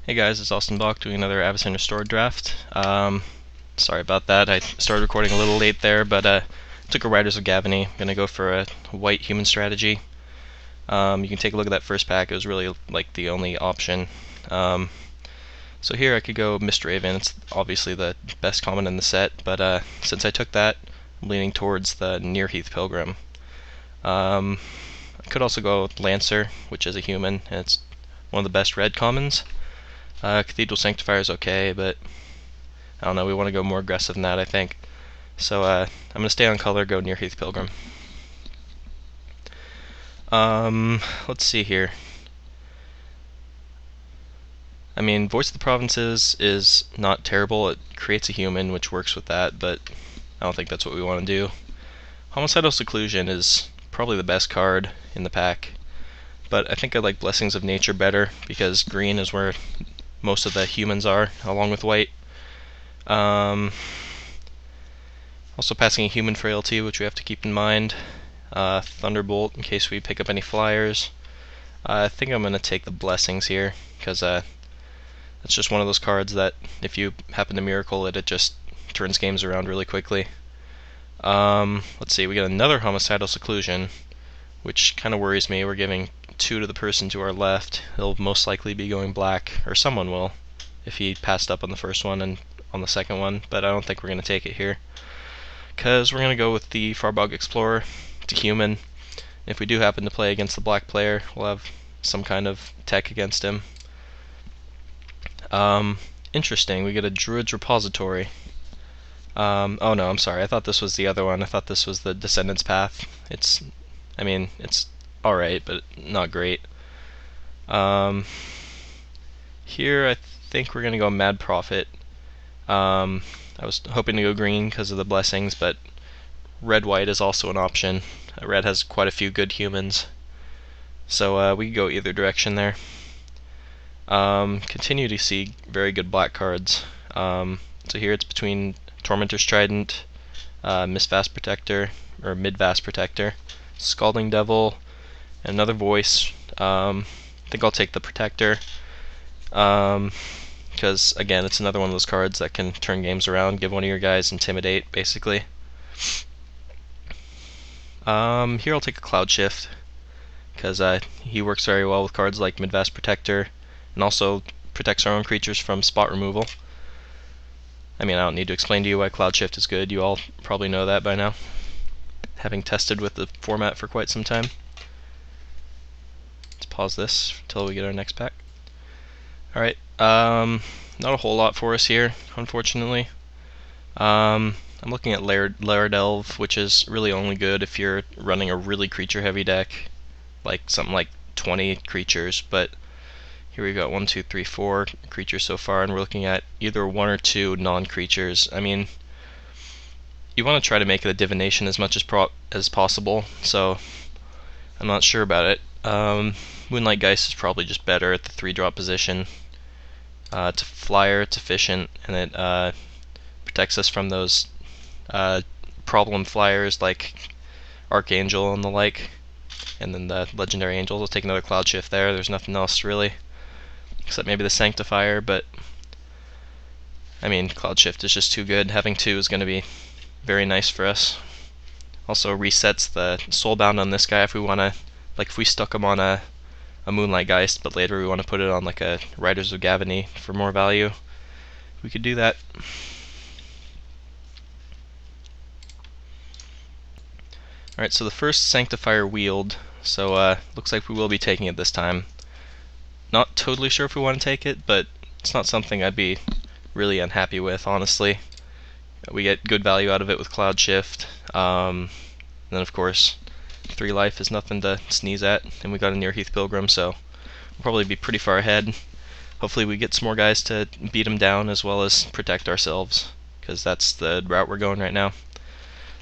Hey guys, it's Austin Bach doing another Avacyn Restored draft. Sorry about that. I started recording a little late there, but took a Riders of Gavany. I'm gonna go for a white human strategy. You can take a look at that first pack. It was really like the only option. So here I could go Mistraven. It's obviously the best common in the set, but since I took that, I'm leaning towards the Nearheath Pilgrim. I could also go Lancer, which is a human, and it's one of the best red commons. Cathedral Sanctifier is okay, but I don't know, we want to go more aggressive than that, I think. So I'm going to stay on color, go Nearheath Pilgrim. Let's see here. I mean, Voice of the Provinces is not terrible. It creates a human, which works with that, but I don't think that's what we want to do. Homicidal Seclusion is probably the best card in the pack, but I think I like Blessings of Nature better, because green is where most of the humans are, along with white. Also passing a human frailty, which we have to keep in mind. Thunderbolt, in case we pick up any flyers. I think I'm going to take the Blessings here, because it's just one of those cards that if you happen to miracle it, it just turns games around really quickly. Let's see, we got another Homicidal Seclusion, which kind of worries me. We're giving 2 to the person to our left. He'll most likely be going black, or someone will, if he passed up on the first one and on the second one, but I don't think we're going to take it here, because we're going to go with the Farbog Explorer. It's a human. If we do happen to play against the black player, we'll have some kind of tech against him. Interesting, we get a Druid's Repository. Oh no, I'm sorry, I thought this was the other one. I thought this was the Descendant's Path. It's alright, but not great. Here I think we're going to go Mad Prophet. I was hoping to go green because of the blessings, but red-white is also an option. Red has quite a few good humans, so we can go either direction there. Continue to see very good black cards. So here it's between Tormentor's Trident, Mid-Vast Protector, Scalding Devil, and another Voice. I think I'll take the Protector, because again, it's another one of those cards that can turn games around, give one of your guys Intimidate, basically. Here I'll take a Cloud Shift, because he works very well with cards like Mid-Vast Protector, and also protects our own creatures from spot removal. I mean, I don't need to explain to you why Cloud Shift is good. You all probably know that by now, having tested with the format for quite some time. Let's pause this until we get our next pack. Alright, not a whole lot for us here, unfortunately. I'm looking at Lair Delve, which is really only good if you're running a really creature-heavy deck, like something like 20 creatures, but here we've got 1, 2, 3, 4 creatures so far, and we're looking at either 1 or 2 non-creatures. I mean, you want to try to make it a divination as much as possible, so I'm not sure about it. Moonlight Geist is probably just better at the 3-drop position. It's a flyer, it's efficient, and it protects us from those problem flyers like Archangel and the like, and then the Legendary Angels. I'll take another Cloud Shift there. There's nothing else really, except maybe the Sanctifier, but I mean, Cloud Shift is just too good. Having 2 is going to be very nice for us. Also resets the Soulbound on this guy if we want to, like if we stuck him on a Moonlight Geist, but later we want to put it on like a Riders of Gavany for more value, we could do that. Alright, so the first Sanctifier Wield, so looks like we will be taking it this time. Not totally sure if we want to take it, but it's not something I'd be really unhappy with, honestly. We get good value out of it with Cloud Shift. Then of course, 3 life is nothing to sneeze at, and we got a Nearheath Pilgrim, so we'll probably be pretty far ahead. Hopefully we get some more guys to beat them down as well as protect ourselves, because that's the route we're going right now.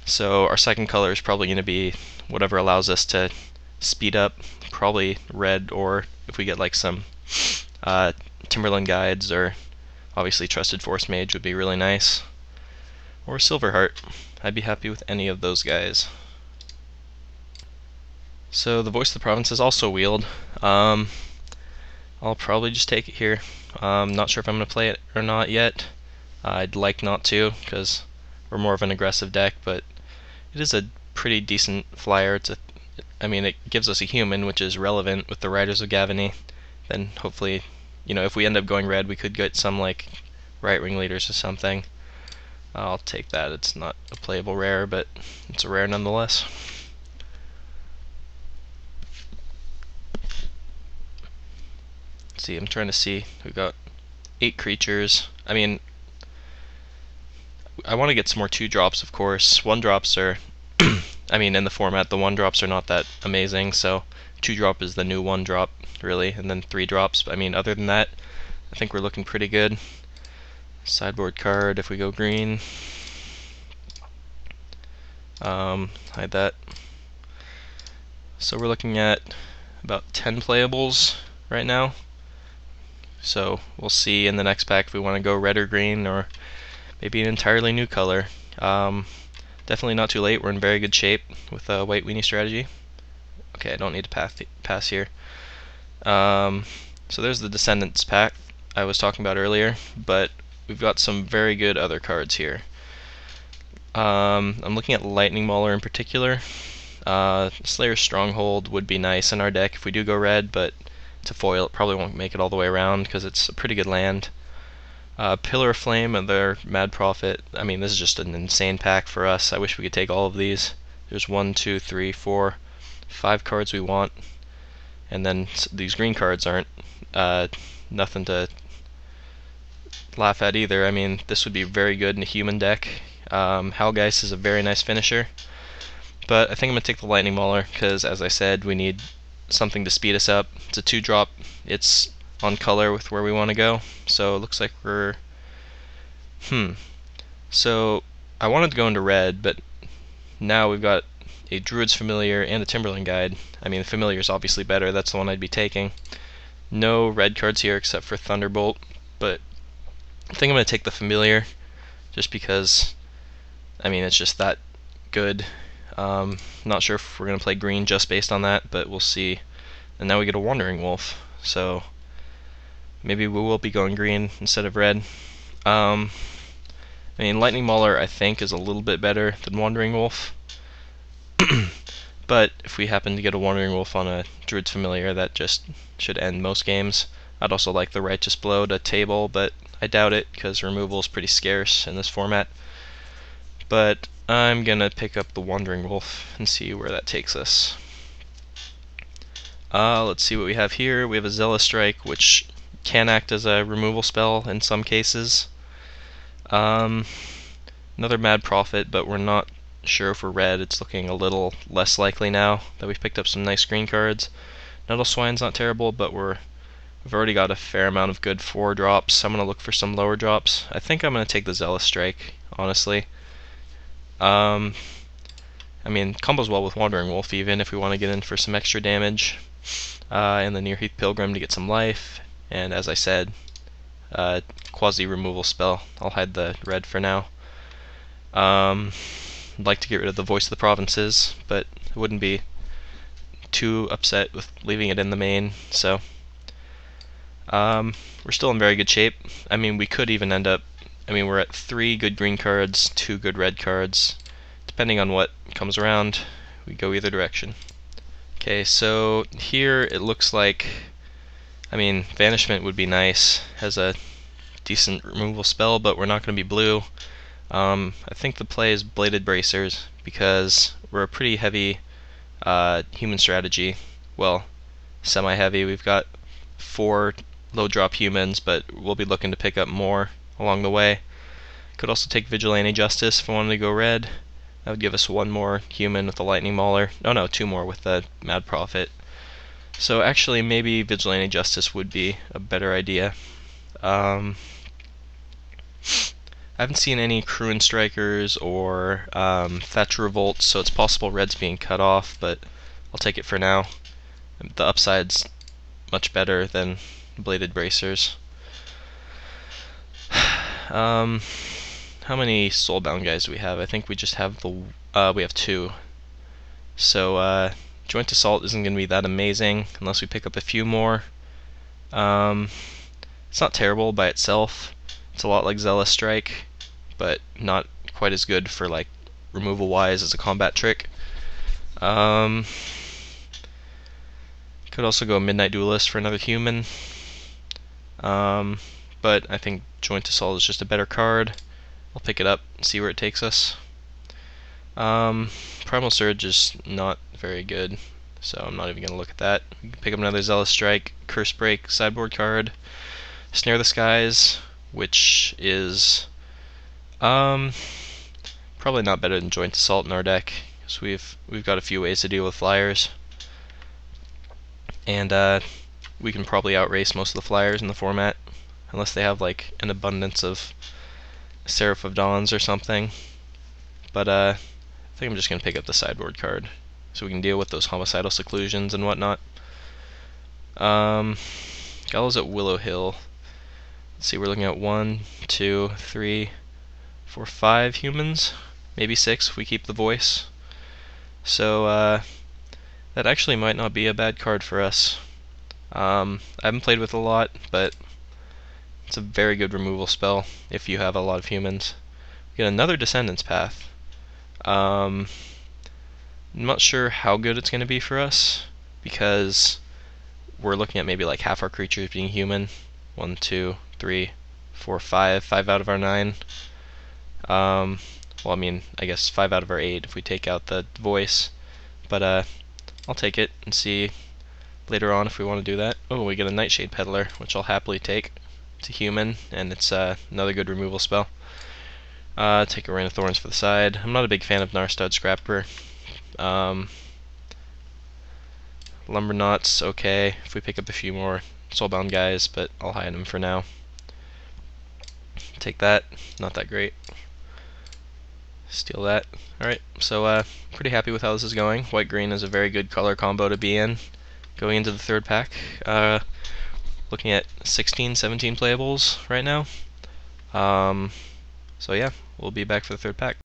So our second color is probably going to be whatever allows us to speed up, probably red, or if we get like some Timberland Guides, or obviously Trusted Force Mage would be really nice, or Silverheart. I'd be happy with any of those guys. So the Voice of the Province is also wheeled. I'll probably just take it here. Not sure if I'm going to play it or not yet. I'd like not to, because we're more of an aggressive deck, but it is a pretty decent flyer. I mean, it gives us a human, which is relevant with the Riders of Gavany. Then hopefully, if we end up going red, we could get some like right wing leaders or something. I'll take that. It's not a playable rare, but it's a rare nonetheless. Let's see, I'm trying to see. We've got 8 creatures. I mean, I want to get some more 2-drops, of course. 1-drops are, I mean, in the format, the 1-drops are not that amazing, so 2-drop is the new 1-drop, really, and then 3-drops. I mean, other than that, I think we're looking pretty good. Sideboard card, if we go green. Hide that. So we're looking at about 10 playables right now. So we'll see in the next pack if we want to go red or green, or maybe an entirely new color. Definitely not too late. We're in very good shape with a white weenie strategy. Okay, I don't need to pass here. So there's the Descendants pack I was talking about earlier, but we've got some very good other cards here. I'm looking at Lightning Mauler in particular. Slayer's Stronghold would be nice in our deck if we do go red, but to foil it probably won't make it all the way around because it's a pretty good land. Pillar of Flame and their Mad Prophet. I mean, this is just an insane pack for us. I wish we could take all of these. There's 1, 2, 3, 4, 5 cards we want, and then these green cards aren't nothing to laugh at either. I mean, this would be very good in a human deck. Halgeist is a very nice finisher, but I think I'm going to take the Lightning Mauler because, as I said, we need something to speed us up. It's a 2-drop. It's on color with where we want to go, so it looks like we're so I wanted to go into red, but now we've got a Druid's Familiar and a Timberland Guide. I mean, the Familiar is obviously better. That's the one I'd be taking. No red cards here except for Thunderbolt, but I think I'm going to take the Familiar just because, I mean, it's just that good. Not sure if we're going to play green just based on that, but we'll see. And now we get a Wandering Wolf, so maybe we will be going green instead of red. I mean, Lightning Mauler I think is a little bit better than Wandering Wolf, but if we happen to get a Wandering Wolf on a Druid's Familiar, that just should end most games. I'd also like the Righteous Blow to table, but I doubt it because removal is pretty scarce in this format. But I'm gonna pick up the Wandering Wolf and see where that takes us. Let's see what we have here. We have a Zealous Strike, which can act as a removal spell in some cases. Another Mad Prophet, but we're not sure if we're red. It's looking a little less likely now that we've picked up some nice green cards. Nettle Swine's not terrible, but we've already got a fair amount of good 4-drops. I'm going to look for some lower drops. I think I'm going to take the Zealous Strike, honestly. I mean, combos well with Wandering Wolf even if we want to get in for some extra damage. And the Nearheath Pilgrim to get some life. And as I said, quasi-removal spell. I'll hide the red for now. I'd like to get rid of the Voice of the Provinces, but I wouldn't be too upset with leaving it in the main, so we're still in very good shape. I mean, we could even end up, we're at 3 good green cards, 2 good red cards. Depending on what comes around, we go either direction. Okay, so here it looks like, Vanishment would be nice, has a decent removal spell, but we're not going to be blue. I think the play is Bladed Bracers, because we're a pretty heavy human strategy. Well, semi-heavy. We've got 4 low-drop humans, but we'll be looking to pick up more along the way. Could also take Vigilante Justice if I wanted to go red. That would give us 1 more human with the Lightning Mauler. No, 2 more with the Mad Prophet. So actually, maybe Vigilante Justice would be a better idea. I haven't seen any Cruin Strikers or Thatch Revolts, so it's possible red's being cut off, but I'll take it for now. The upside's much better than Bladed Bracers. How many Soulbound guys do we have? I think we just have we have 2. So Joint Assault isn't going to be that amazing unless we pick up a few more. It's not terrible by itself. It's a lot like Zealous Strike, but not quite as good for like removal wise as a combat trick. Could also go Midnight Duelist for another human. But I think Joint Assault is just a better card. I'll pick it up and see where it takes us. Primal Surge is not very good, so I'm not even going to look at that. We can pick up another Zealous Strike, Curse Break, sideboard card, Snare the Skies, which is probably not better than Joint Assault in our deck, because we've got a few ways to deal with flyers, and we can probably outrace most of the flyers in the format, unless they have like an abundance of Seraph of Dawns or something. But I think I'm just going to pick up the sideboard card, so we can deal with those Homicidal Seclusions and whatnot. Gallows at Willow Hill. Let's see, we're looking at 1, 2, 3, 4, 5 humans, maybe 6 if we keep the voice. So that actually might not be a bad card for us. I haven't played with it a lot, but it's a very good removal spell if you have a lot of humans. We get another Descendants Path. I'm not sure how good it's going to be for us, because we're looking at maybe like half our creatures being human. 1, 2, 3, 4, 5 out of our 9. Well, I mean, I guess 5 out of our 8 if we take out the voice. But I'll take it and see later on if we want to do that. Oh, we get a Nightshade Peddler, which I'll happily take. It's a human, and it's another good removal spell. Take a Rain of Thorns for the side. I'm not a big fan of Narstud Scrapper. Lumberknots, okay, if we pick up a few more Soulbound guys, but I'll hide them for now. Take that, not that great. Steal that. Alright, so pretty happy with how this is going. White-green is a very good color combo to be in. Going into the third pack, looking at 16, 17 playables right now. So yeah, we'll be back for the third pack.